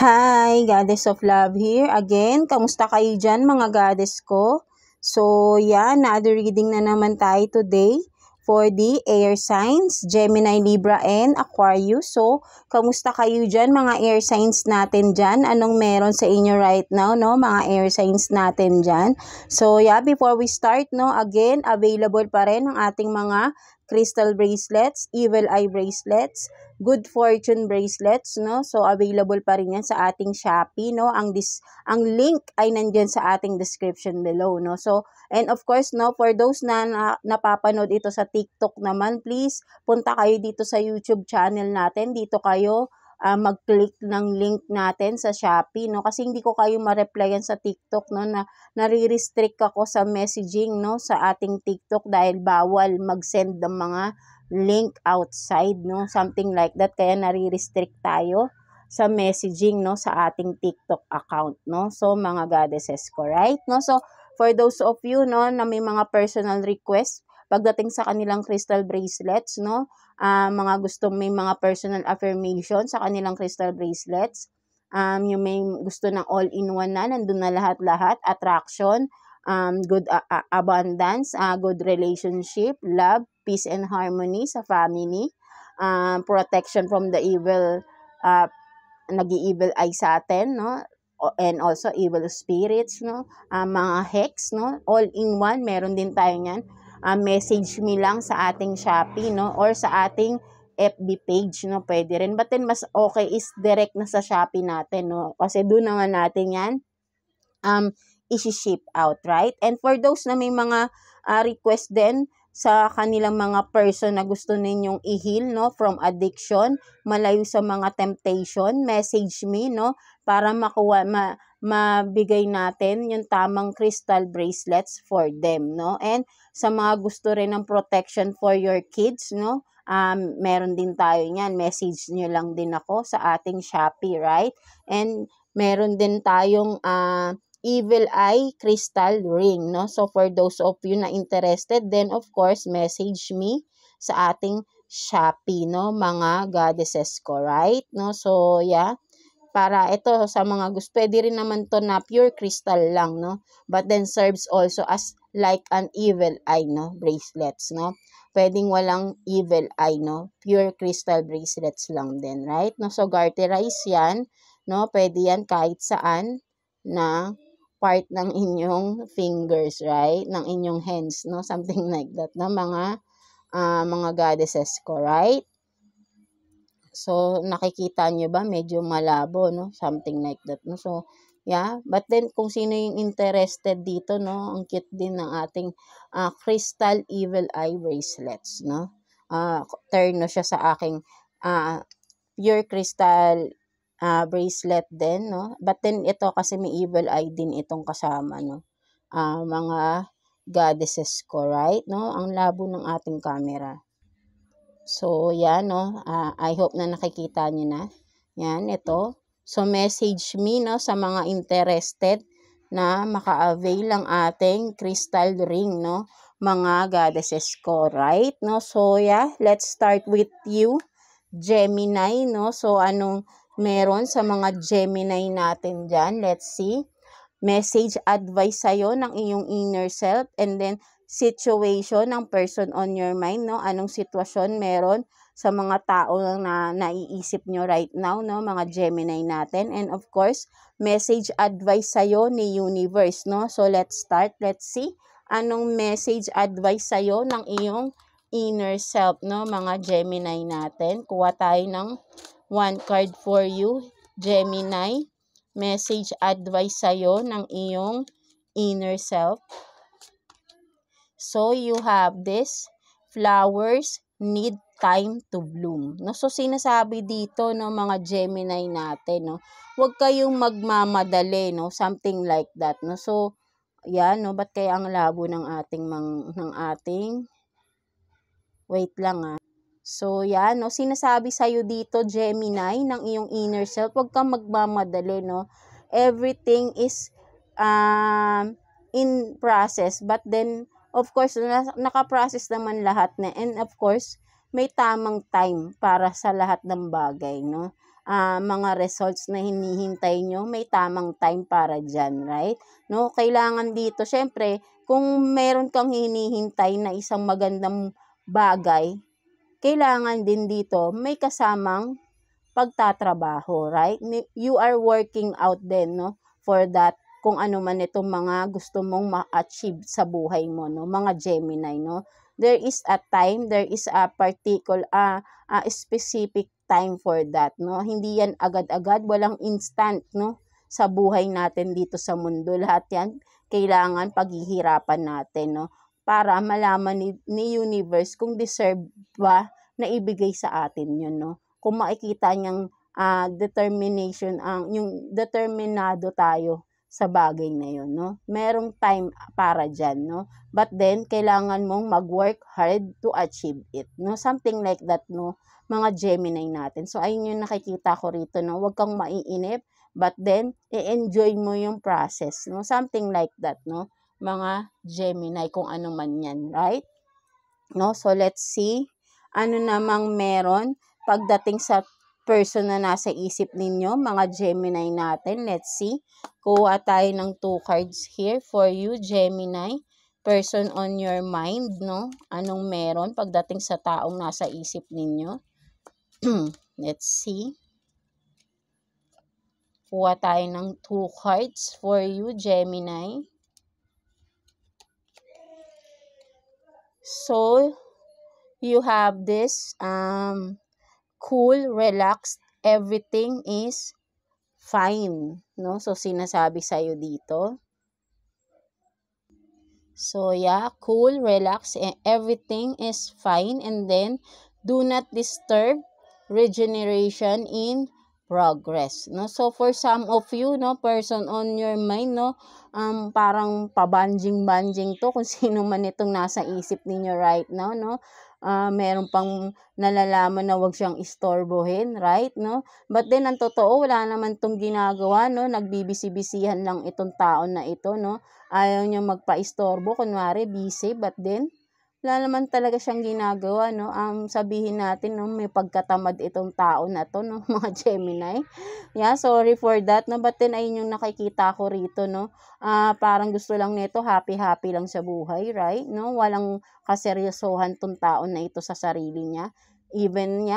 Hi, Goddess of Love here. Again, kamusta kayo dyan mga goddess ko? So, another reading na naman tayo today for the air signs, Gemini, Libra, and Aquarius. So, kamusta kayo dyan mga air signs natin dyan? Anong meron sa inyo right now, no? Mga air signs natin dyan. So, before we start, no, again, available pa rin ang ating mga crystal bracelets, evil eye bracelets, good fortune bracelets, no? So, available pa rin yan sa ating Shopee, no? Ang link ay nandyan sa ating description below, no? So, and of course, no, for those na napapanood ito sa TikTok naman, please, punta kayo dito sa YouTube channel natin. Dito kayo mag-click ng link natin sa Shopee, no? Kasi hindi ko kayo ma-replyan sa TikTok, no? Nare-restrict ako sa messaging, no? Sa ating TikTok dahil bawal mag-send ng mga link outside, no? Something like that. Kaya nare-restrict tayo sa messaging, no? Sa ating TikTok account, no? So, mga goddesses ko, right? No? So, for those of you, no, na may mga personal request pagdating sa kanilang crystal bracelets, no? Mga gustong may mga personal affirmation sa kanilang crystal bracelets. Yung may gusto ng all-in-one na, nandun na lahat-lahat, attraction, good abundance, good relationship, love, peace and harmony sa family, protection from the evil, nag-i-evil eye sa atin, no? And also evil spirits, no? Mga hex, no? All-in-one, meron din tayo niyan. Message me lang sa ating Shopee, no? Or sa ating FB page, no? Pwede rin. But then, mas okay is direct na sa Shopee natin, no? Kasi doon naman natin yan isi-ship out, right? And for those na may mga request din sa kanilang mga person na gusto ninyong i-heal, no? From addiction, malayo sa mga temptation, message me, no? Para mabigay natin yung tamang crystal bracelets for them, no? And sa mga gusto rin ng protection for your kids, no? Meron din tayo niyan. Message nyo lang din ako sa ating Shopee, right? And meron din tayong evil eye crystal ring, no? So, for those of you na interested, then of course, message me sa ating Shopee, no? Mga goddesses ko, right? No? So, para ito sa mga gusto, pwede rin naman to na pure crystal lang, no? But then serves also as like an evil eye, no? Bracelets, no? Pwedeng walang evil eye, no? Pure crystal bracelets lang din, right? No? So, garterize yan, no? Pwede yan kahit saan na part ng inyong fingers, right? Ng inyong hands, no? Something like that, na mga goddesses ko, right? So, nakikita nyo ba? Medyo malabo, no? Something like that, no? So, But then, kung sino yung interested dito, no? Ang cute din ng ating crystal evil eye bracelets, no? Turn no siya sa aking pure crystal bracelet din, no? But then, ito kasi may evil eye din itong kasama, no? Mga goddesses ko, right? No? Ang labo ng ating camera. So, no? I hope na nakikita nyo na. Yan, ito. So, message me, no? Sa mga interested na maka-avail ang ating crystal ring, no? Mga goddesses ko, right? No? So, let's start with you, Gemini, no? So, anong meron sa mga Gemini natin dyan? Let's see. Message, advice sa'yo ng iyong inner self, and then situation ng person on your mind, no? Anong sitwasyon meron sa mga tao na naiisip nyo right now, no? Mga Gemini natin. And of course, message, advice sa'yo ni universe, no? So, let's start. Let's see. Anong message, advice sa'yo ng iyong inner self, no? Mga Gemini natin. Kuha tayo ng one card for you, Gemini. Message, advice sa'yo ng iyong inner self. So, you have this, flowers need time to bloom. No? So, sinasabi dito, no, mga Gemini natin, no, huwag kayong magmamadali, no, something like that, no. So, no, ba't kaya ang labo ng ating, wait lang, So, no, sinasabi sa'yo dito, Gemini, ng iyong inner self, huwag kang magmamadali, no. Everything is in process, but then, of course, nakaprocess naman lahat na. And of course, may tamang time para sa lahat ng bagay, no? mga results na hinihintay nyo, may tamang time para dyan, right? No, kailangan dito, syempre, kung meron kang hinihintay na isang magandang bagay, kailangan din dito may kasamang pagtatrabaho, right? You are working out din, no, for that, kung ano man itong mga gusto mong ma-achieve sa buhay mo, no, mga Gemini, no. There is a time, there is a particular, a specific time for that, no. Hindi yan agad-agad, walang instant, no, sa buhay natin dito sa mundo. Lahat yan kailangan paghihirapan natin, no, para malaman ni universe kung deserve ba na ibigay sa atin yun, no. Kung makikita niyang determination, yung determinado tayo sa bagay na yun, no? Merong time para dyan, no? But then, kailangan mong mag-work hard to achieve it, no? Something like that, no? Mga Gemini natin. So, ayun yung nakikita ko rito, no? Huwag kang maiinip, but then, i-enjoy mo yung process, no? Something like that, no? Mga Gemini, kung ano man yan, right? No? So, let's see. Ano namang meron pagdating sa person na nasa isip ninyo, mga Gemini natin. Let's see. Kuha tayo ng 2 cards here for you, Gemini. Person on your mind, no? Anong meron pagdating sa taong nasa isip ninyo? Let's see. Kuha tayo ng 2 cards for you, Gemini. So, you have this cool, relaxed, everything is fine, no? So, sinasabi sa'yo dito. So, yeah, cool, relax, and everything is fine. And then, do not disturb regeneration in progress, no? So, for some of you, no, person on your mind, no, parang pabanjing-banjing to kung sino man itong nasa isip ninyo right now, no? Meron pang nalalaman na wag siyang istorbohin, right, no? But then, ang totoo, wala naman tong ginagawa, no? Nagbibisi-bisihan lang itong tao na ito, no? Ayaw niya magpa-istorbo, kunwari, busy, but then, wala naman talaga siyang ginagawa, no? Sabihin natin, no, may pagkatamad itong tao na to, no, mga Gemini. Yeah, sorry for that, no? But then, ayun yung nakikita ko rito, no? Parang gusto lang nito, happy-happy lang sa buhay, right? No? Walang kaseryosohan tong tao na ito sa sarili niya. Even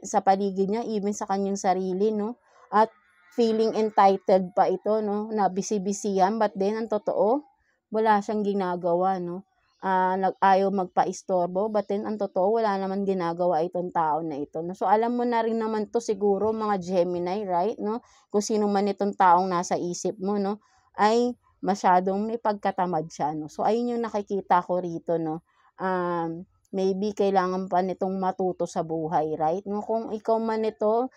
sa paligid niya, even sa kanyang sarili, no? At feeling entitled pa ito, no? Na bisi-bisihan, but then, ang totoo, wala siyang ginagawa, no? Ayaw magpa-istorbo, but then ang totoo wala naman ginagawa itong tao na ito, no? So alam mo na rin naman to siguro, mga Gemini, right, no? Kung sino man itong taong nasa isip mo, no, ay masyadong may pagkatamad siya, no? So ayun yung nakikita ko rito, no. Maybe kailangan pa nitong matuto sa buhay, right, no? Kung ikaw man ito,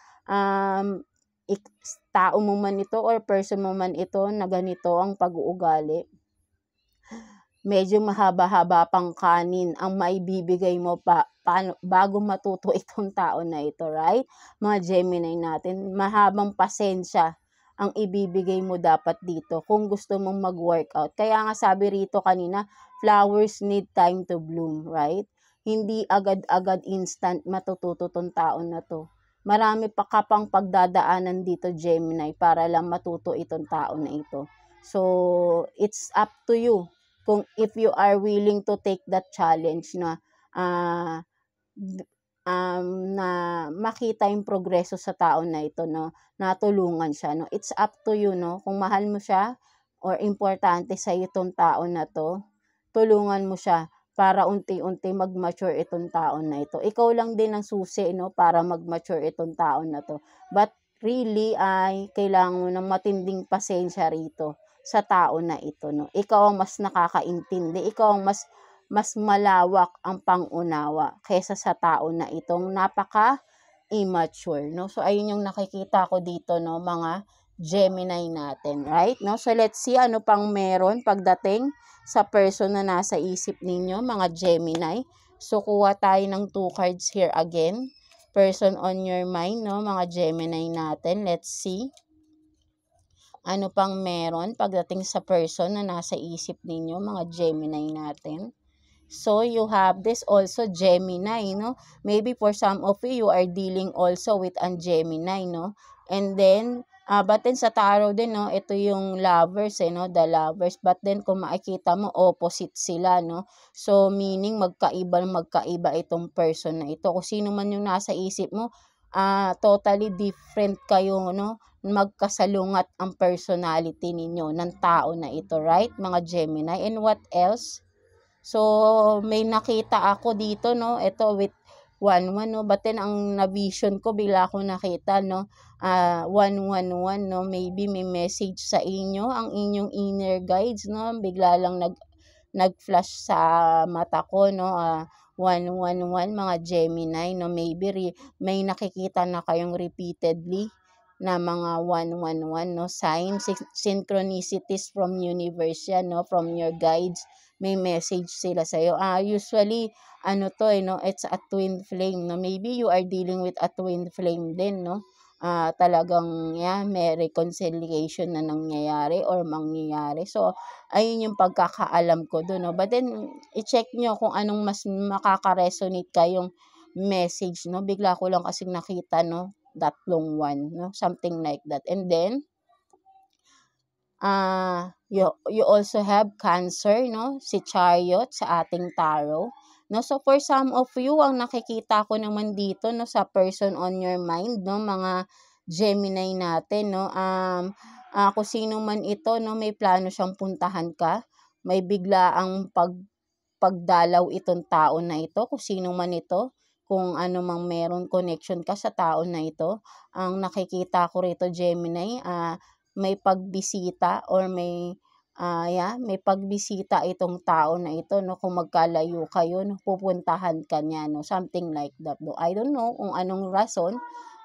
tao mo man ito or person mo man ito na ganito ang pag-uugali, medyo mahaba-haba pang kanin ang maibibigay mo bago matuto itong tao na ito, right? Mga Gemini natin, mahabang pasensya ang ibibigay mo dapat dito kung gusto mong mag-workout. Kaya nga sabi rito kanina, flowers need time to bloom, right? Hindi agad-agad instant matututo tong tao na to. Marami pa ka pang pagdadaanan dito, Gemini, para lang matuto itong tao na ito. So, it's up to you kung if you are willing to take that challenge na na makita yung progreso sa tao na ito, no, natulungan siya, no. It's up to you, no, kung mahal mo siya or importante sa itong tao na to, tulungan mo siya para unti-unti mag-mature itong tao na ito. Ikaw lang din ang susi, no, para mag-mature itong tao na to. But really ay kailangan mo ng matinding pasensya rito sa tao na ito, no. Ikaw ang mas nakakaintindi, ikaw ang mas malawak ang pangunawa kaysa sa tao na itong napaka-immature, no. So ayun yung nakikita ko dito, no, mga Gemini natin, right, no. So let's see ano pang meron pagdating sa person na nasa isip ninyo, mga Gemini. So kuha tayo ng 2 cards here again. Person on your mind, no, mga Gemini natin. Let's see. Ano pang meron pagdating sa person na nasa isip ninyo, mga Gemini natin. So, you have this also Gemini, no? Maybe for some of you are dealing also with an Gemini, no? And then, but then sa tarot din, no? Ito yung lovers, no? The lovers. But then, kung makikita mo, opposite sila, no? So, meaning, magkaiba itong person na ito. Kung sino man yung nasa isip mo, totally different kayo, no? Magkasalungat ang personality ninyo ng tao na ito, right? Mga Gemini. And what else? So, may nakita ako dito, no? Ito with 1-1, no? But then, ang na-vision ko, bigla ko nakita, no? 1-1-1, no? Maybe may message sa inyo, ang inyong inner guides, no? Bigla lang nag-flash sa mata ko, no? 1-1-1, mga Gemini, no? Maybe may nakikita na kayong repeatedly na mga 1-1-1, no? Signs, synchronicities from universe yan, no? From your guides. May message sila sa'yo. Usually, no? It's a twin flame, no? Maybe you are dealing with a twin flame din, no? Talagang, may reconciliation na nangyayari or mangyayari. So, ayun yung pagkakaalam ko doon, no? But then, i-check nyo kung anong mas makaka-resonate kayong message, no? Bigla ko lang kasing nakita, no? 3-1, no? Something like that. And then, you also have Cancer, no? Si Chariot sa ating tarot. No, so for some of you, ang nakikita ko naman dito, no, sa person on your mind, no, mga Gemini natin, no, kung sino man ito, no, may plano siyang puntahan ka, may biglaang pagdalaw itong tao na ito, kung sino man ito, kung ano mang meron connection ka sa tao na ito. Ang nakikita ko rito, Gemini, may pagbisita or may pagbisita itong tao na ito, no? Kung magkalayo kayo, no? Pupuntahan ka niya, no? Something like that, no? I don't know kung anong rason,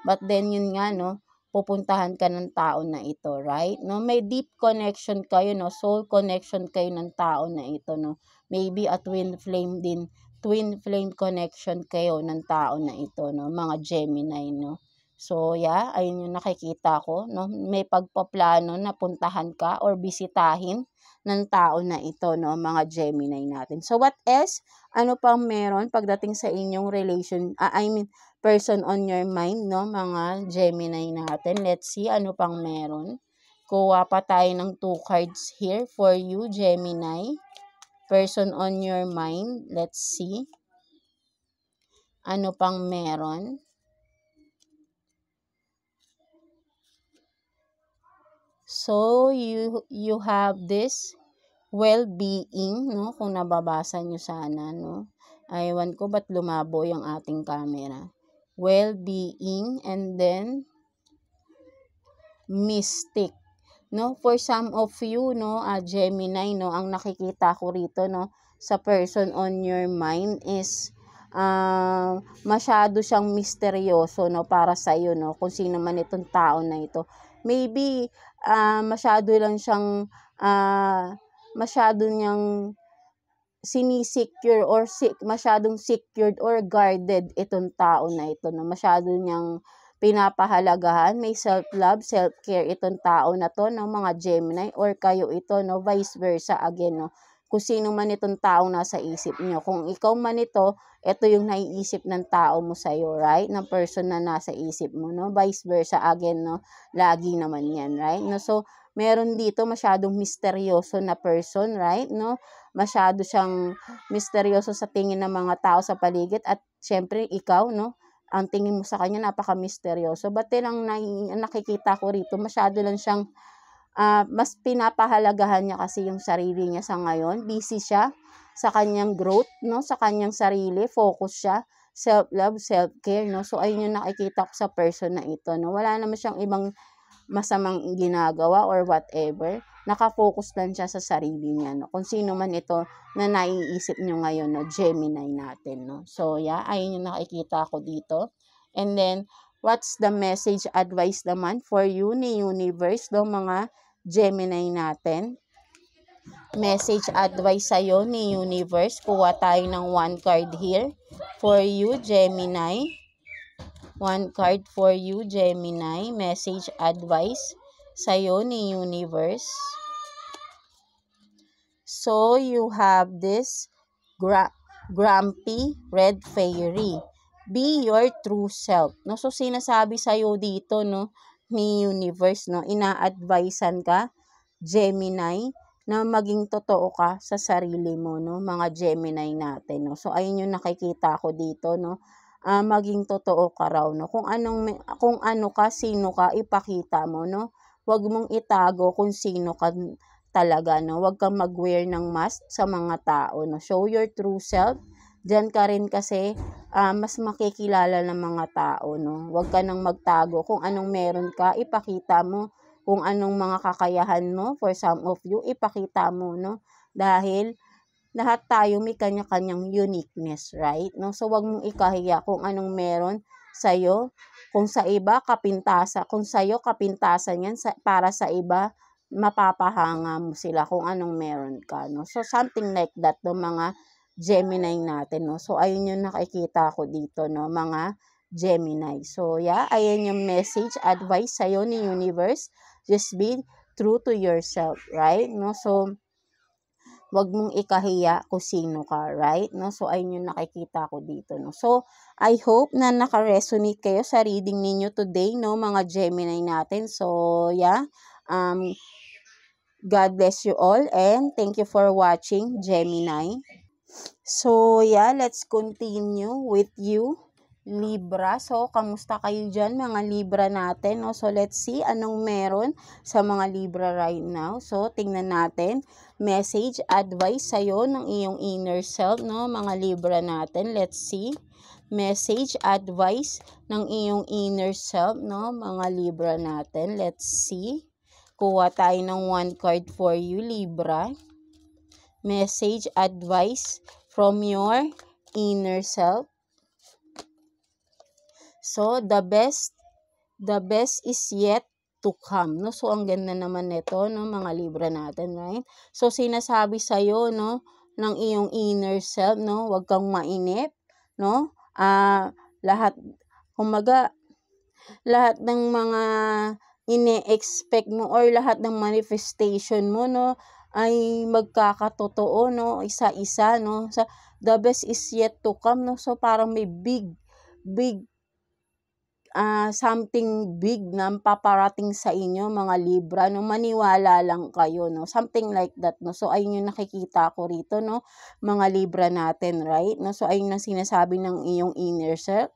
but then yun nga, no? Pupuntahan ka ng tao na ito, right? No? May deep connection kayo, no? Soul connection kayo ng tao na ito, no? Maybe a twin flame din, twin flame connection kayo ng tao na ito, no? Mga Gemini, no? So, ayun yung nakikita ko, no? May pagpaplano na puntahan ka or bisitahin ng tao na ito, no? Mga Gemini natin. So, what else? Ano pang meron pagdating sa inyong person on your mind, no? Mga Gemini natin. Let's see, ano pang meron? Kuha pa tayo ng 2 cards here for you, Gemini. Person on your mind. Let's see. Ano pang meron? So, you have this well-being, no? Kung nababasa nyo sana, no? Aywan ko ba't lumabo yung ating camera. Well-being, and then, mystic. No? For some of you, no, Gemini, no, ang nakikita ko rito, no, sa person on your mind is, masyado siyang misteryoso, no, para sa iyo, no, kung sino man itong tao na ito. Maybe, masyado niyang sinisecure or masyadong secured or guarded itong tao na ito, no? Masyado niyang pinapahalagahan, may self-love, self-care itong tao na to, no, mga Gemini, or kayo ito, no, vice versa again, no? Kung sino man itong taong nasa isip niyo. Kung ikaw man ito yung naiisip ng tao mo sa'yo, right? Ng person na nasa isip mo, no? Vice versa again, no? Lagi naman yan, right? No? So, meron dito masyadong misteryoso na person, right? No? Masyado siyang misteryoso sa tingin ng mga tao sa paligid, at syempre ikaw, no? Ang tingin mo sa kanya napaka-misteryoso. But then, ang nakikita ko rito, masyado lang siyang mas pinapahalagahan niya kasi yung sarili niya sa ngayon. Busy siya sa kanyang growth, no? Sa kanyang sarili, focus siya, self-love, self-care, no? So, ayun yung nakikita ko sa person na ito, no? Wala naman siyang ibang masamang ginagawa or whatever. Nakafocus lang siya sa sarili niya, no? Kung sino man ito na naiisip nyo ngayon, no? Gemini natin, no? So, ayun yung nakikita ko dito. And then, what's the message advice naman for you ni Universe, no, mga Gemini natin? Message advice sa'yo ni Universe. Kuha tayo ng 1 card here for you, Gemini. 1 card for you, Gemini. Message advice sa'yo ni Universe. So, you have this grumpy, red fairy. Be your true self. No? So, sinasabi sa'yo dito, no, ni universe, no, ina-advisean ka, Gemini, na maging totoo ka sa sarili mo, no, mga Gemini natin, no. So, ayun yung nakikita ko dito, no, maging totoo ka raw, no. Kung ano ka, sino ka, ipakita mo, no. Huwag mong itago kung sino ka talaga, no. Huwag kang mag-wear ng mask sa mga tao, no. Show your true self. Diyan ka rin kasi mas makikilala ng mga tao, no. Huwag ka nang magtago. Kung anong meron ka, ipakita mo. Kung anong mga kakayahan mo, for some of you, ipakita mo, no. Dahil lahat tayo may kanya-kanyang uniqueness, right? No? So, wag mong ikahiya kung anong meron sa'yo. Kung sa iba, kapintasa. Kung sa'yo, kapintasan yan. Para sa iba, mapapahanga mo sila kung anong meron ka, no? So, something like that, no, mga Gemini natin, no? So, ayun yung nakikita ko dito, no, mga Gemini. So, yeah, ayan yung message, advice sa'yo ni universe. Just be true to yourself, right? No? So, wag mong ikahiya kung sino ka, right? No? So, ayun yung nakikita ko dito, no? So, I hope na naka-resonate kayo sa reading ninyo today, no, mga Gemini natin. So, yeah, God bless you all and thank you for watching, Gemini. So, yeah, let's continue with you, Libra. So, kamusta kayo dyan, mga Libra natin? No? So, let's see anong meron sa mga Libra right now. So, tingnan natin. Message, advice sa'yo ng iyong inner self, no? Mga Libra natin. Let's see. Message, advice ng iyong inner self, no? Mga Libra natin. Let's see. Kuha tayo ng one card for you, Libra. Message, advice from your inner self. So, the best is yet to come, no? So, ang ganda naman nito, no, mga Libra natin, right? So, sinasabi sa'yo, no, ng iyong inner self, no, huwag kang mainip, no? Lahat ng mga ine-expect mo or lahat ng manifestation mo, no, ay magkakatotoo, no, isa-isa, no. So, the best is yet to come, no. So, parang may big something big na paparating sa inyo, mga Libra, no. Maniwala lang kayo, no. Something like that, no. So, ayun yung nakikita ko rito, no, mga Libra natin, right? No. So, ayun ang sinasabi ng iyong inner self.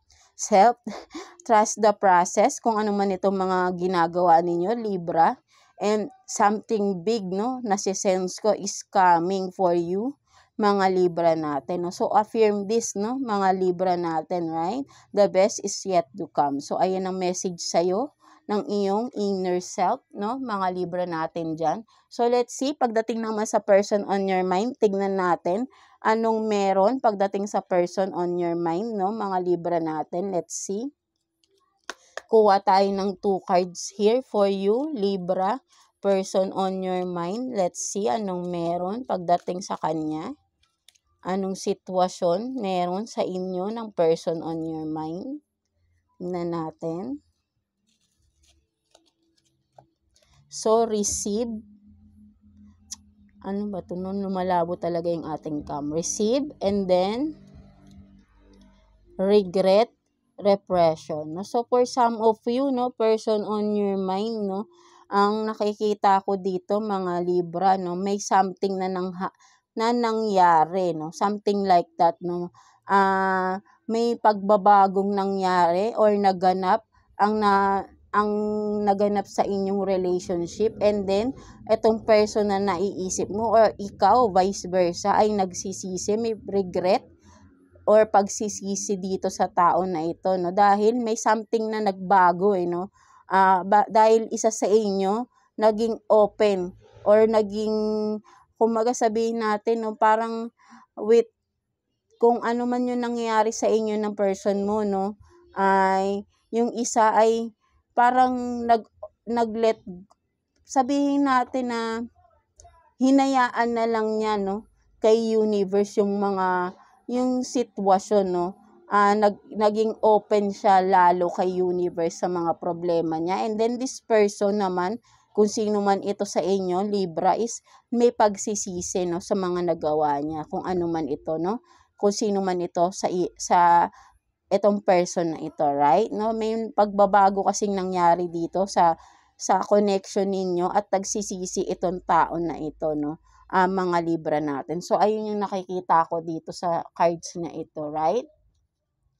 Trust the process, kung ano man itong mga ginagawa ninyo, Libra, and something big, no, nasi-sense ko is coming for you, mga Libra natin, no. So, affirm this, no, mga Libra natin, right? The best is yet to come. So, ayan ang message sa'yo ng iyong inner self, no, mga Libra natin dyan. So, let's see, pagdating naman sa person on your mind, tignan natin anong meron pagdating sa person on your mind, no, mga Libra natin. Let's see. Kuha tayo ng 2 cards here for you, Libra, person on your mind. Let's see anong meron pagdating sa kanya. Anong sitwasyon meron sa inyo ng person on your mind. Tingnan natin. So, receive. Ano ba ito? Lumalabo talaga yung ating cam. Receive and then regret, repression. No? So, for some of you, no, person on your mind, no, ang nakikita ko dito, mga Libra, no, may something na nangyari, no, something like that, no. May pagbabagong nangyari or naganap ang naganap sa inyong relationship, and then etong person na naiisip mo or ikaw vice versa ay nagsisisi, may regret or pagsisisi dito sa tao na ito, no, dahil may something na nagbago, no. Dahil isa sa inyo naging open or naging, kumaga sabihin natin, no, parang with kung ano man yung nangyayari sa inyo ng person mo, no, ay yung isa ay parang sabihin natin na hinayaan na lang niya, no, kay universe yung sitwasyon, no. Naging open siya lalo kay universe sa mga problema niya, and then this person naman, kung sino man ito sa inyo, Libra, is may pagsisisi, no, sa mga nagawa niya, kung ano man ito, no. kung sino man ito sa itong person na ito, right? No, may pagbabago kasing nangyari dito sa connection ninyo at nagsisisi itong tao na ito, no? Mga Libra natin. So ayun yung nakikita ko dito sa cards na ito, right?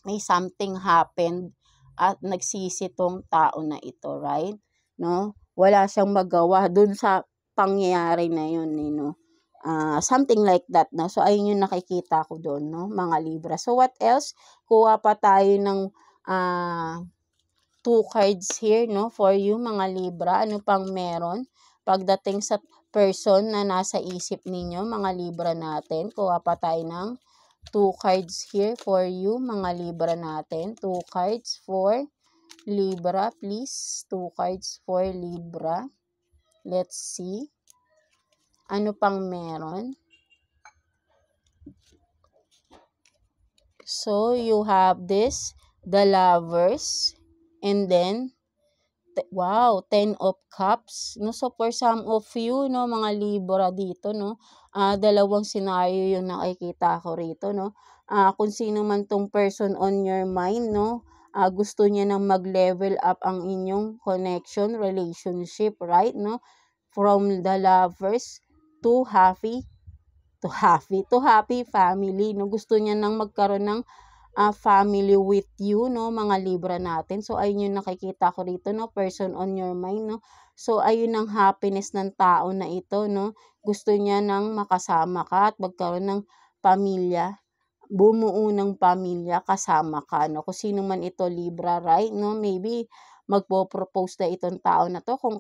May something happened at nagsisi tong tao na ito, right? No? Wala siyang magawa dun sa pangyayari na yun, no? Something like that, no? So, ayun yung nakikita ko doon, no? Mga Libra. So, what else? Kuha pa tayo ng 2 cards here, no? For you, mga Libra. Ano pang meron? Pagdating sa person na nasa isip ninyo, mga Libra natin, kuha pa tayo ng 2 cards here for you, mga Libra natin. 2 cards for Libra, please. 2 cards for Libra. Let's see. Ano pang meron? So, you have this, the Lovers, and then, wow, 10 of Cups. No? So, for some of you, no, mga Libra dito, no, dalawang scenario yung nakikita ko rito, no. Kung sino man tong person on your mind, no, gusto niya nang mag-level up ang inyong connection, relationship, right, no, from the Lovers to happy family, no, gusto niya nang magkaroon ng family with you, no, mga Libra natin. So, ayun yung nakikita ko rito, no, person on your mind, no. So, ayun ang happiness ng tao na ito, no. Gusto niya nang makasama ka at magkaroon ng pamilya, bumuo ng pamilya kasama ka, no. Kung sino man ito, Libra, right, no, maybe magpo-propose na itong tao na to kung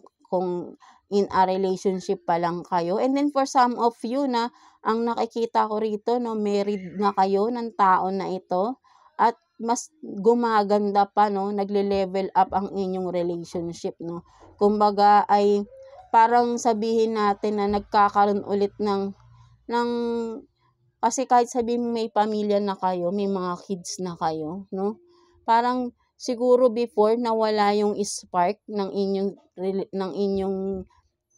in a relationship pa lang kayo. And then for some of you na ang nakikita ko rito, no, married na kayo ng tao na ito at mas gumaganda pa, no, nagle-level up ang inyong relationship, no. Kumbaga ay parang sabihin natin na nagkakaroon ulit ng kasi kahit sabihin may pamilya na kayo, may mga kids na kayo, no. Parang siguro before nawala yung spark ng inyong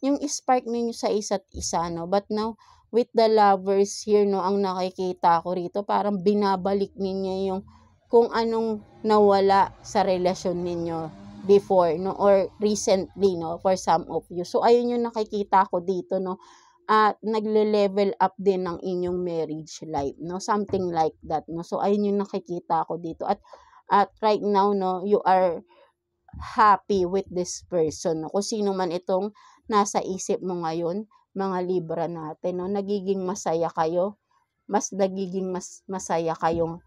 yung spark ninyo sa isa't isa, no. But now, with the Lovers here, no, ang nakikita ko rito, parang binabalik ninyo yung kung anong nawala sa relasyon ninyo before, no, or recently, no, for some of you. So, ayun yung nakikita ko dito, no. At nagle-level up din ng inyong marriage life, no, something like that, no. So, ayun yung nakikita ko dito. At right now, no, you are happy with this person, no. Kung sino man itong nasa isip mo ngayon, mga Libra natin, no, nagiging masaya kayo, nagiging masaya kayong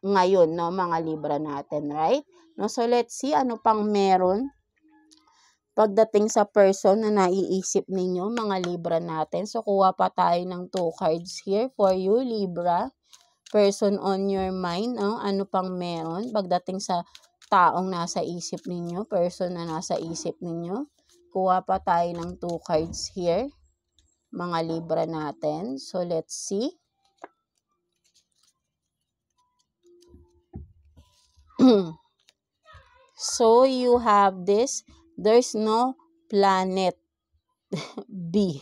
ngayon, no, mga Libra natin, right? No, so let's see ano pang meron pagdating sa person na naiisip ninyo, mga Libra natin. So, kuha pa tayo ng 2 cards here for you, Libra. Person on your mind, no? Ano pang meron pagdating sa taong nasa isip ninyo, person na nasa isip ninyo. Kuha pa tayo ng 2 cards here, mga Libra natin. So, let's see. So, you have this. There's no planet B.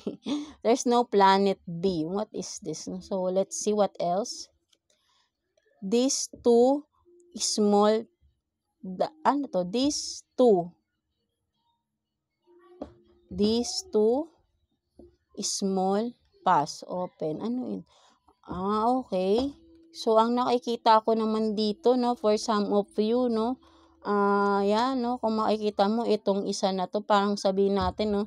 There's no planet B. What is this? So, let's see what else. These two small, these two small pass open. Ano yun? Okay. So, ang nakikita ko naman dito, no, for some of you, no, yan, no, kung makikita mo, itong isa na to, parang sabihin natin, no,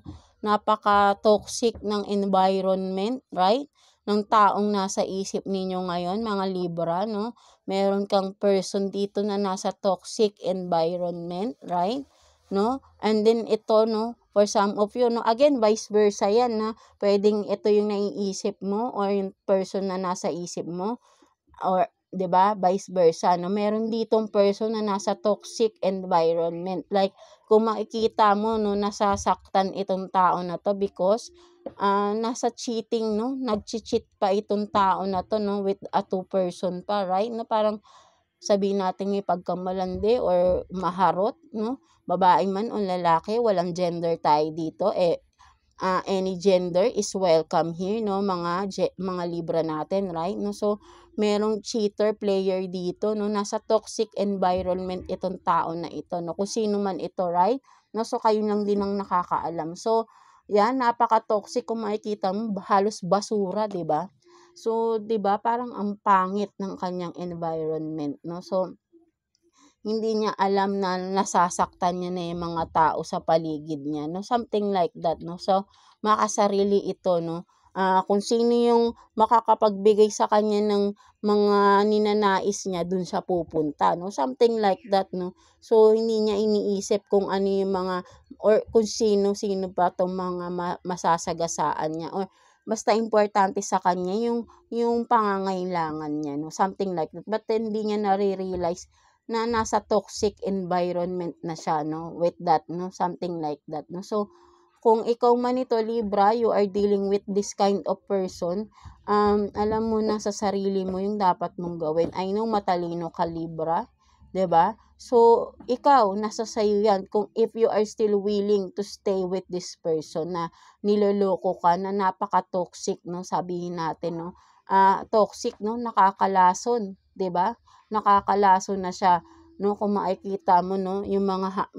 napaka-toxic ng environment, right? Ng taong nasa isip ninyo ngayon, mga Libra, no? Meron kang person dito na nasa toxic environment, right? No? And then ito, no, for some of you, no, again, vice versa yan, na pwedeng ito yung naiisip mo or yung person na nasa isip mo, or 'di ba, vice versa, no, meron ditong person na nasa toxic environment, like kung makikita mo, no, nasasaktan itong tao na to because nasa cheating, no, nagchi-cheat pa itong tao na to, no, with a 2 person pa, right, no, parang sabihin natin may pagkamalandi or maharot, no, babae man o lalaki, walang gender tayo dito, any gender is welcome here, no, mga Libra natin, right? No, so merong cheater player dito, no, nasa toxic environment itong tao na ito, no, kung sino man ito, right? No, so kayo lang din ang nakakaalam. So yan, napaka-toxic, kung makikita mo halos basura, 'di ba? So 'di ba, parang ang pangit ng kanyang environment, no? So hindi niya alam na nasasaktan niya na yung mga tao sa paligid niya, no? Something like that, no? So, makasarili ito, no? Kung sino yung makakapagbigay sa kanya ng mga ninanais niya, dun siya pupunta, no? Something like that, no? So, hindi niya iniisip kung ano yung mga, or kung sino-sino pa tong mga masasagasaan niya, or basta importante sa kanya yung pangangailangan niya, no? Something like that. But then, hindi niya nare-realize na nasa toxic environment na siya, no, with that, no, something like that, no. So kung ikaw man ito, Libra, you are dealing with this kind of person, alam mo na sa sarili mo yung dapat mong gawin. I know matalino ka, Libra, 'di ba? So ikaw, nasa sayo yan, kung if you are still willing to stay with this person na niloloko ka, na napaka-toxic, no, sabihin natin, no, toxic, no, nakakalason, 'di ba? Nakakalaso na siya, no, kung makikita mo, no, yung mga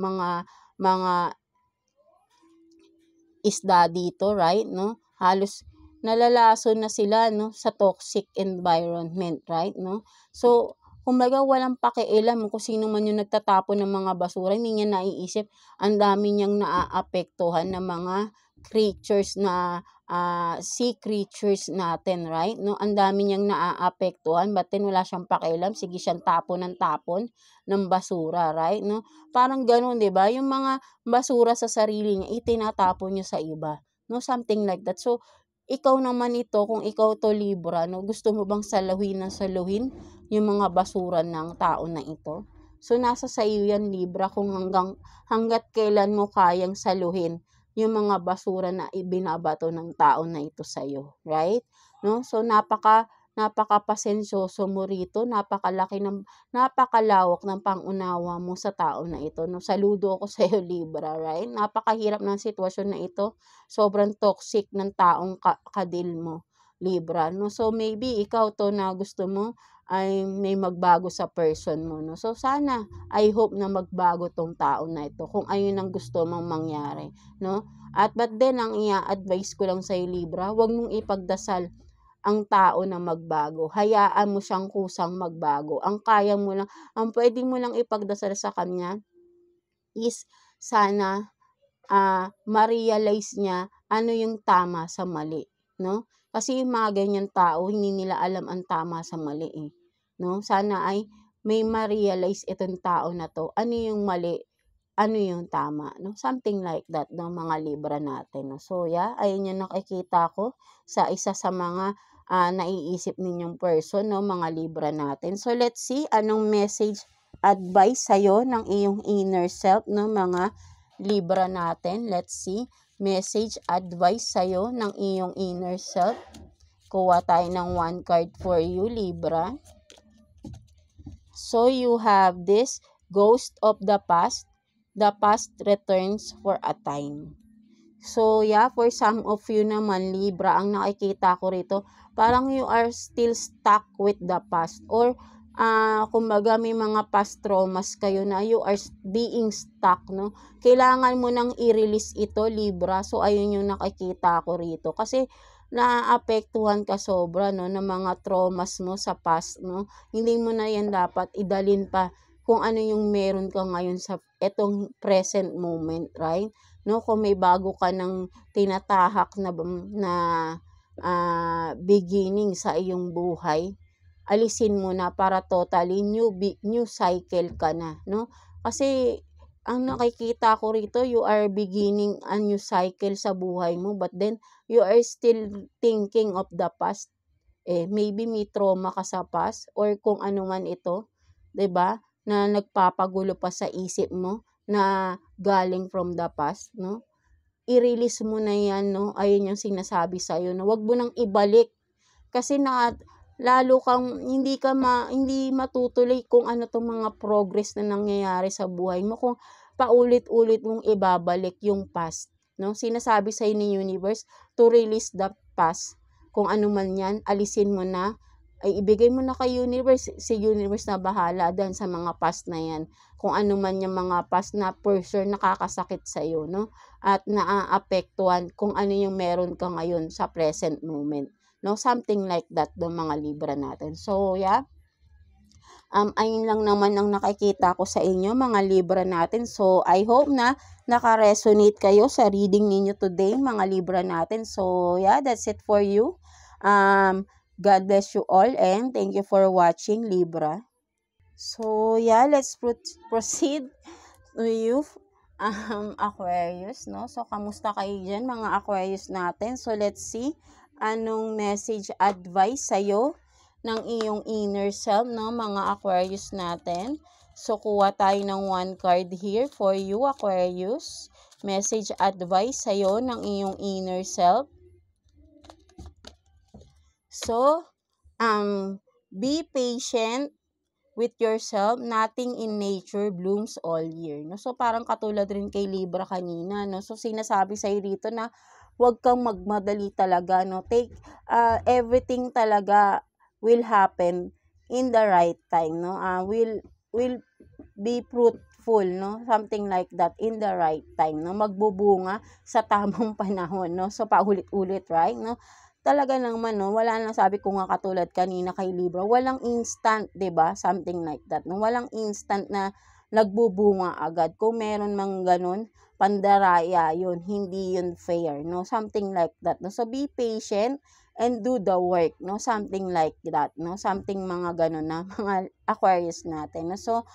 isda dito, right, no, halos nalalaso na sila, no, sa toxic environment, right, no. So kumbaga walang pakialam kung sino man yung nagtatapon ng mga basura, hindi niya naiisip ang dami niyang naaapektuhan ng mga creatures na sea creatures natin, right? No, ang dami niyang naaapektuhan, but then wala siyang pakialam, sige siyang tapon ng tapon ng basura, right? No, parang ganoon, 'di ba? Yung mga basura sa sarili niya, itinatapon niya sa iba, no, something like that. So ikaw naman ito, kung ikaw to, Libra, no, gusto mo bang saluhin ng saluhin yung mga basura ng tao na ito? So nasa sa iyo yan, Libra, kung hanggat kailan mo kayang saluhin yung mga basura na ibinabato ng tao na ito sa iyo, right? No? So napakapasensyoso mo rito, napakalawak ng pangunawa mo sa tao na ito, no? Saludo ako sa iyo, Libra, right? Napakahirap ng sitwasyon na ito, sobrang toxic ng taong kadil mo, Libra, no? So maybe ikaw to na gusto mo ay may magbago sa person mo, no? So sana, I hope na magbago tong tao na ito kung ayun ang gusto mong mangyari, no? At but then, ang i-advise ko lang sa Libra, huwag mong ipagdasal ang tao na magbago. Hayaan mo siyang kusang magbago. Ang kaya mo lang, ang pwede mo lang ipagdasal sa kanya is sana ma-realize niya ano yung tama sa mali, no? Kasi yung mga ganyan tao, hindi nila alam ang tama sa mali, eh, no? Sana ay may ma-realize itong tao na to, ano yung mali, ano yung tama, no? Something like that, no, mga Libra natin, no? So yeah, ayun yung nakikita ko sa isa sa mga naiisip ninyong person, no, mga Libra natin. So let's see anong message advice sa'yo ng iyong inner self, no, mga Libra natin. Let's see. Message, advice sa'yo ng iyong inner self. Kuha tayo ng one card for you, Libra. So, you have this ghost of the past. The past returns for a time. So, yeah, for some of you naman, Libra, ang nakikita ko rito, parang you are still stuck with the past, or kumbaga may mga past traumas kayo na you are being stuck, no? Kailangan mo nang i-release ito, Libra. So ayun yung nakikita ko rito, kasi naaapektuhan ka sobra, no, ng mga traumas mo sa past, no? Hindi mo na yan dapat idalin pa kung ano yung meron ka ngayon sa etong present moment, right? No, kung may bago ka ng tinatahak na beginning sa iyong buhay, alisin mo na para totally new cycle ka na, no? Kasi ang nakikita ko rito, you are beginning a new cycle sa buhay mo, but then you are still thinking of the past. Maybe may trauma ka sa past, or kung ano man ito, 'di ba? Na nagpapagulo pa sa isip mo na galing from the past, no? I-release mo na 'yan, no? Ayun yung sinasabi sa iyo, no? Wag mo nang ibalik, kasi lalo kang hindi matutuloy kung ano tong mga progress na nangyayari sa buhay mo kung paulit-ulit mong ibabalik yung past, no? Sinasabi sa ni universe to release the past. Kung ano man yan, alisin mo na, ay ibigay mo na kay universe, si universe na bahala dan sa mga past na yan. Kung ano man yung mga past na for sure nakakasakit sa iyo, no? At naaapektuhan kung ano yung meron ka ngayon sa present moment, no? Something like that do mga Libra natin. So, yeah. Ayun lang naman ang nakikita ko sa inyo mga Libra natin. So, I hope na naka-resonate kayo sa reading ninyo today mga Libra natin. So, yeah, that's it for you. God bless you all and thank you for watching, Libra. So, yeah, let's proceed to you, Aquarius, no? So, kamusta kayo dyan, mga Aquarius natin? So, let's see anong message advice sa'yo ng iyong inner self, no, mga Aquarius natin. So, kuha tayo ng one card here for you, Aquarius. Message advice sa'yo ng iyong inner self. So, be patient with yourself. Nothing in nature blooms all year. No? So, parang katulad rin kay Libra kanina. No? So, sinasabi sa'yo dito na huwag kang magmadali talaga. No? Take everything talaga will happen in the right time. No? Will be fruitful. No? Something like that in the right time. No? Magbubunga sa tamang panahon. No? So, paulit-ulit, right? No? Talaga naman, no, wala nang sabi ko nga katulad kanina kay Libra, walang instant, 'di ba? Something like that. No, walang instant na nagbubunga agad. Kung meron mang ganun, pandaraya 'yun, hindi 'yun fair, no? Something like that. No, so be patient and do the work, no? Something like that, no? Something mga ganun na mga Aquarius natin. No? So,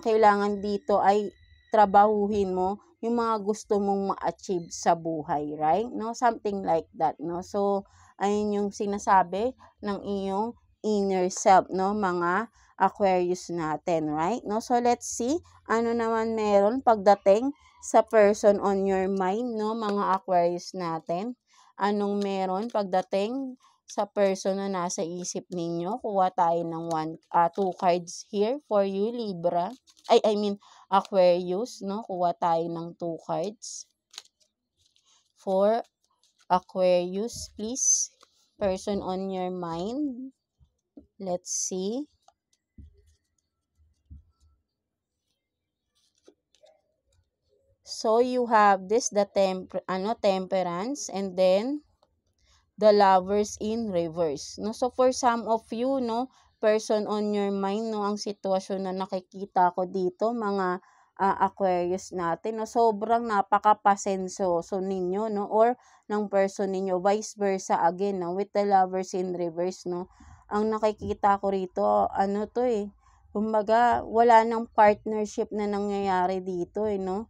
kailangan dito ay trabahuhin mo yung mga gusto mong ma-achieve sa buhay, right? No, something like that, no? So, ayun yung sinasabi ng iyong inner self, no, mga Aquarius natin, right? No, so let's see ano naman meron pagdating sa person on your mind, no, mga Aquarius natin. Anong meron pagdating sa person na nasa isip ninyo? Kuha tayo ng 2 cards here for you, Libra. I mean, Aquarius, no? Kuha tayo ng 2 cards for Aquarius, please. Person on your mind. Let's see. So, you have this, the temperance, and then the lovers in reverse. No? So, for some of you, no, person on your mind, no, ang sitwasyon na nakikita ko dito, mga Aquarius natin, no, sobrang napakapasensoso ninyo, no, or ng person ninyo, vice versa again, no, with the lovers in reverse, no. Ang nakikita ko rito, ano to kumbaga, wala nang partnership na nangyayari dito, no.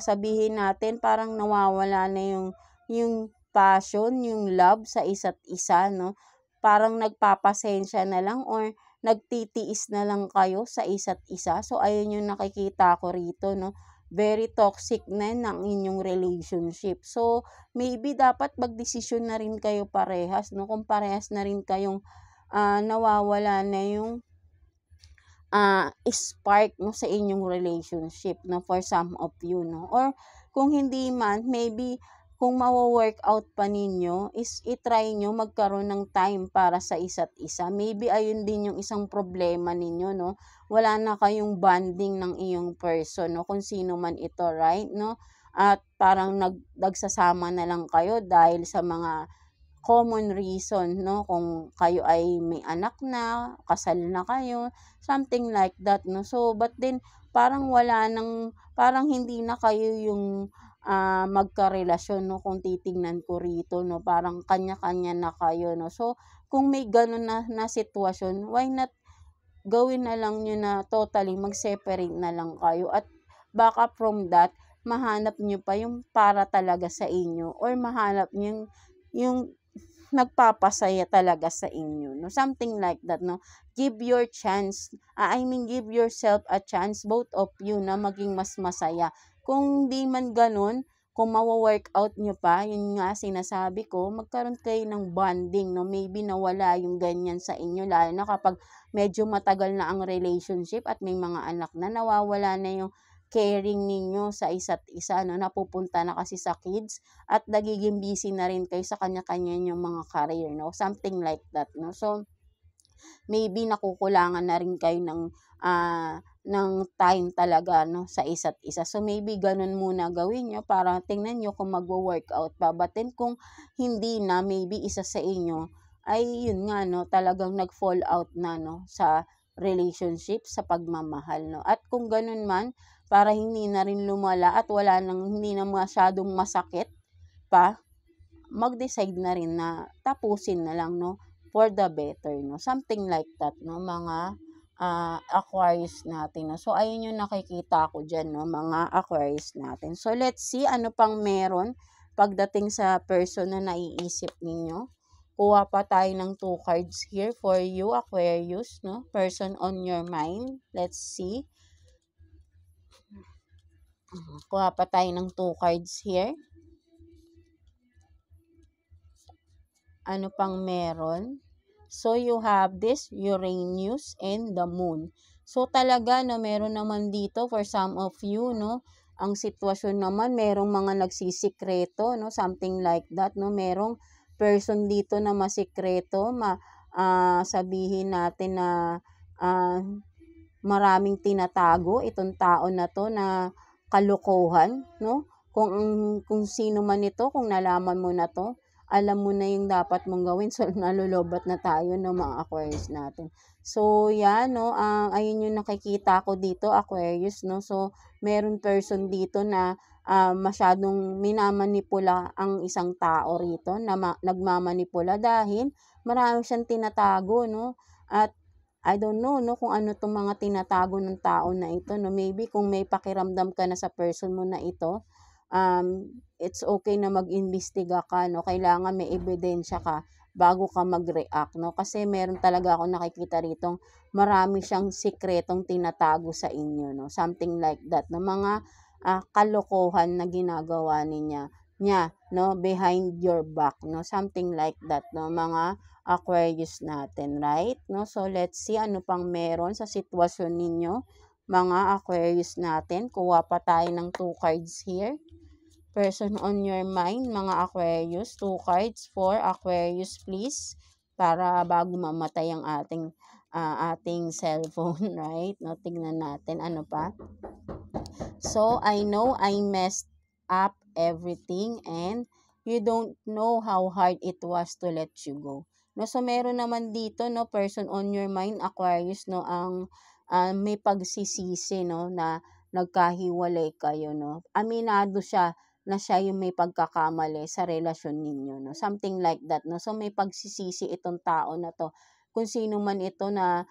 Sabihin natin, parang nawawala na yung passion, yung love sa isa't isa, no? Parang nagpapasensya na lang or nagtitiis na lang kayo sa isa't isa. So, ayun yung nakikita ko rito, no? Very toxic na ng inyong relationship. So, maybe dapat magdesisyon na rin kayo parehas, no? Kung parehas na rin kayong nawawala na yung spark, no, sa inyong relationship, no, for some of you, no, or kung hindi man, maybe kung mawo-work out pa ninyo is i-try nyo magkaroon ng time para sa isa't isa. Maybe ayun din yung isang problema ninyo, no, wala na kayong bonding ng iyong person, no, kung sino man ito, right, no, at parang nagsasama na lang kayo dahil sa mga common reason, no, kung kayo ay may anak na, kasal na kayo, something like that, no. So, but then, parang parang hindi na kayo yung magkarelasyon, no, kung titingnan ko rito, no, parang kanya-kanya na kayo, no. So, kung may ganun na sitwasyon, why not gawin na lang nyo na totally mag-separate na lang kayo at baka from that, mahanap nyo pa yung para talaga sa inyo or mahanap nyo yung nagpapasaya talaga sa inyo, no, something like that, no. Give your chance, give yourself a chance, both of you, na maging mas masaya. Kung di man ganun, kung mawo-work out nyo pa, yun nga sinasabi ko, magkaroon kayo ng bonding, no, maybe nawala yung ganyan sa inyo, lalo na kapag medyo matagal na ang relationship at may mga anak na, nawawala na yung caring ninyo sa isa't isa, no? Napupunta na kasi sa kids at nagiging busy na rin kayo sa kanya-kanya yung mga career, no? Something like that, no? So, maybe nakukulangan na rin kayo ng time talaga, no, sa isa't isa. So, maybe ganun muna gawin nyo para tingnan nyo kung magwo-workout pa. But then, kung hindi na, maybe isa sa inyo, ay yun nga, no, talagang nag-fall out na, no, sa relationship, sa pagmamahal, no. At kung ganun man, para hindi na rin lumala at hindi na masyadong masakit pa, mag-decide na rin na tapusin na lang, no, for the better, no. Something like that, no, mga Aquarius natin, no. So, ayun yung nakikita ko dyan, no, mga Aquarius natin. So, let's see ano pang meron pagdating sa person na naiisip ninyo. Kuha pa tayo ng 2 cards here for you, Aquarius, no, person on your mind. Let's see. Kuha pa tayo ng 2 cards here. Ano pang meron? So, you have this Uranus and the Moon. So, talaga, no, meron naman dito for some of you, no, ang sitwasyon naman, merong mga nagsisikreto, no, something like that, no, merong person dito na masikreto, sabihin natin na maraming tinatago itong tao na to na kalokohan, no, kung sino man ito, kung nalaman mo na to, alam mo na yung dapat mong gawin. So, nalulobat na tayo, no, mga Aquarius natin. So, yan, no, ayun yung nakikita ko dito, Aquarius, no. So, meron person dito na masyadong minamanipula ang isang tao rito, na nagmamanipula dahil marami siyang tinatago, no. At I don't know, no, kung ano tong mga tinatago ng tao na ito, no. Maybe kung may pakiramdam ka na sa person mo na ito, it's okay na mag-imbestiga ka, no. Kailangan may ebidensya ka bago ka mag-react, no. Kasi meron talaga ako nakikita rito, marami siyang sikretong tinatago sa inyo, no. Something like that, no. Mga kalokohan na ginagawa niya, no, behind your back, no. Something like that, no, mga Aquarius natin, right? No. So, let's see ano pang meron sa sitwasyon ninyo, mga Aquarius natin. Kuha pa tayo ng 2 cards here. Person on your mind, mga Aquarius. 2 cards for Aquarius, please. Para bago mamatay ang ating cellphone, right? No, tingnan natin ano pa. So, I know I messed up everything and you don't know how hard it was to let you go. No, so meron naman dito, no, person on your mind, Aquarius, no, ang may pagsisisi, no, na nagkahiwalay kayo, no. Aminado siya na siya yung may pagkakamali sa relasyon ninyo, no. Something like that, no. So, may pagsisisi itong tao na to. Kung sino man ito na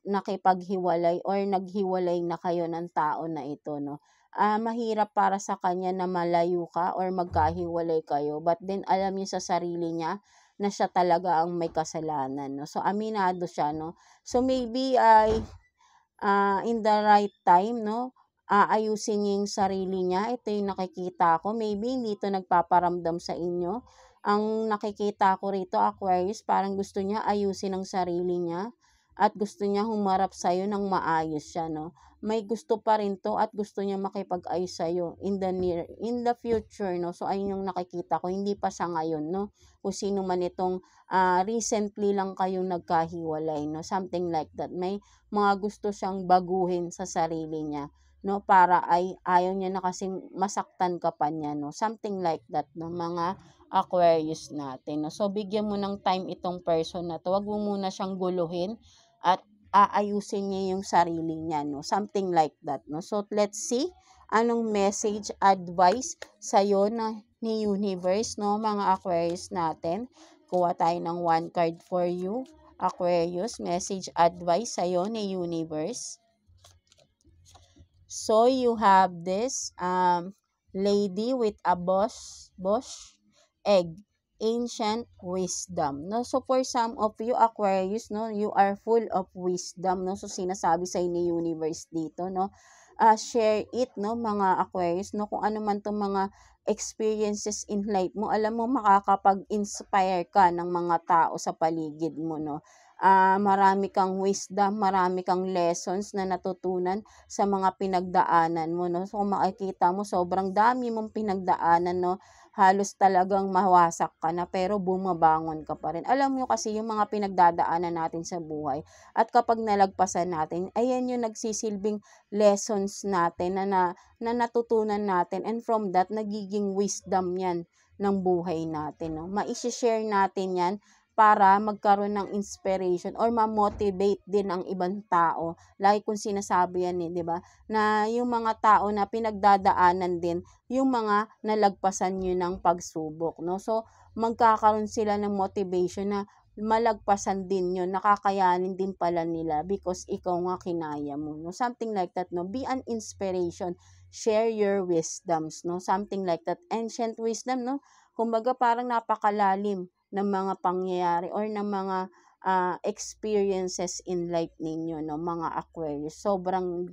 nakipaghiwalay or naghiwalay na kayo ng tao na ito, no. Mahirap para sa kanya na malayo ka or magkahiwalay kayo. But then, alam niya sa sarili niya na siya talaga ang may kasalanan, no. So, aminado siya, no. So, maybe in the right time, no, ayusin niya yung sarili niya. Ito yung nakikita ko. Maybe hindi ito nagpaparamdam sa inyo. Ang nakikita ko rito, Aquarius, parang gusto niya ayusin ang sarili niya at gusto niya humarap sa'yo ng maayos siya, no. May gusto pa rin to at gusto niya makipag-ayos sa'yo in the future, no. So, ayun yung nakikita ko. Hindi pa sa ngayon, no. Kung sino man itong recently lang kayong nagkahiwalay, no. Something like that. May mga gusto siyang baguhin sa sarili niya, no, para ay ayaw niya na kasing masaktan ka pa niya, no. Something like that, no, mga Aquarius natin, no. So, bigyan mo ng time itong person na to. Wag mo muna siyang guluhin at aayusin niya yung sarili niya, no. Something like that, no. So, let's see anong message, advice sa'yo ni universe, no, mga Aquarius natin. Kuha tayo ng 1 card for you, Aquarius. Message, advice sa'yo ni universe. So, you have this lady with a bush egg, ancient wisdom, no. So, for some of you, Aquarius, no, you are full of wisdom, no. So, sinasabi sa ni universe dito, no, share it, no, mga Aquarius, no, kung ano man tong mga experiences in life mo, alam mo makakapag-inspire ka ng mga tao sa paligid mo, no. marami kang wisdom, marami kang lessons na natutunan sa mga pinagdaanan mo, no? So, kung makikita mo, sobrang dami mong pinagdaanan, no? Halos talagang mawasak ka na, pero bumabangon ka pa rin. Alam mo kasi yung mga pinagdadaanan natin sa buhay, at kapag nalagpasan natin, ayan yung nagsisilbing lessons natin na natutunan natin, and from that, nagiging wisdom yan ng buhay natin, no? Mai-share natin yan para magkaroon ng inspiration or ma-motivate din ang ibang tao. Lagi kong sinasabi yan 'di ba? Na yung mga tao na pinagdadaanan din yung mga nalagpasan nyo ng pagsubok, no? So, magkakaroon sila ng motivation na malagpasan din yun, nakakayanin din pala nila because ikaw nga kinaya mo, no? Something like that, no? Be an inspiration, share your wisdoms, no? Something like that, ancient wisdom, no? Kumbaga parang napakalalim ng mga pangyayari or ng mga experiences in life ninyo, no, mga Aquarius. Sobrang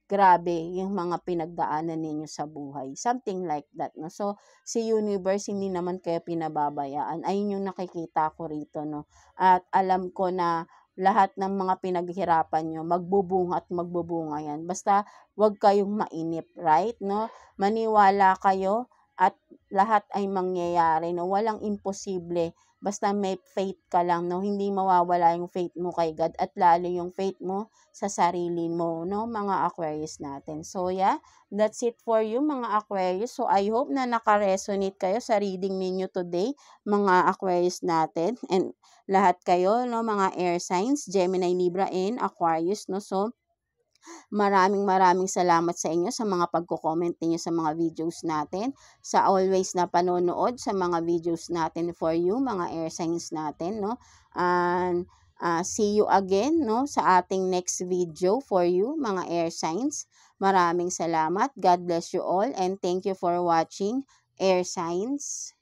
grabe yung mga pinagdaanan ninyo sa buhay. Something like that, no. So, si universe hindi naman kayo pinababayaan. Ayun yung nakikita ko rito, no. At alam ko na lahat ng mga pinaghirapan nyo, magbubunga at magbubunga yan. Basta, wag kayong mainip, right, no? Maniwala kayo at lahat ay mangyayari, no? Walang imposible. Basta may faith ka lang, no? Hindi mawawala yung faith mo kay God at lalo yung faith mo sa sarili mo, no? Mga Aquarius natin. So, yeah, that's it for you, mga Aquarius. So, I hope na naka-resonate kayo sa reading ninyo today, mga Aquarius natin. And lahat kayo, no? Mga air signs, Gemini, Libra, and Aquarius, no? So, maraming salamat sa inyo sa mga pagko-comment niyo sa mga videos natin, sa always na panonood sa mga videos natin for you, mga air signs natin, no? And see you again, no, sa ating next video for you, mga air signs. Maraming salamat. God bless you all and thank you for watching, air signs.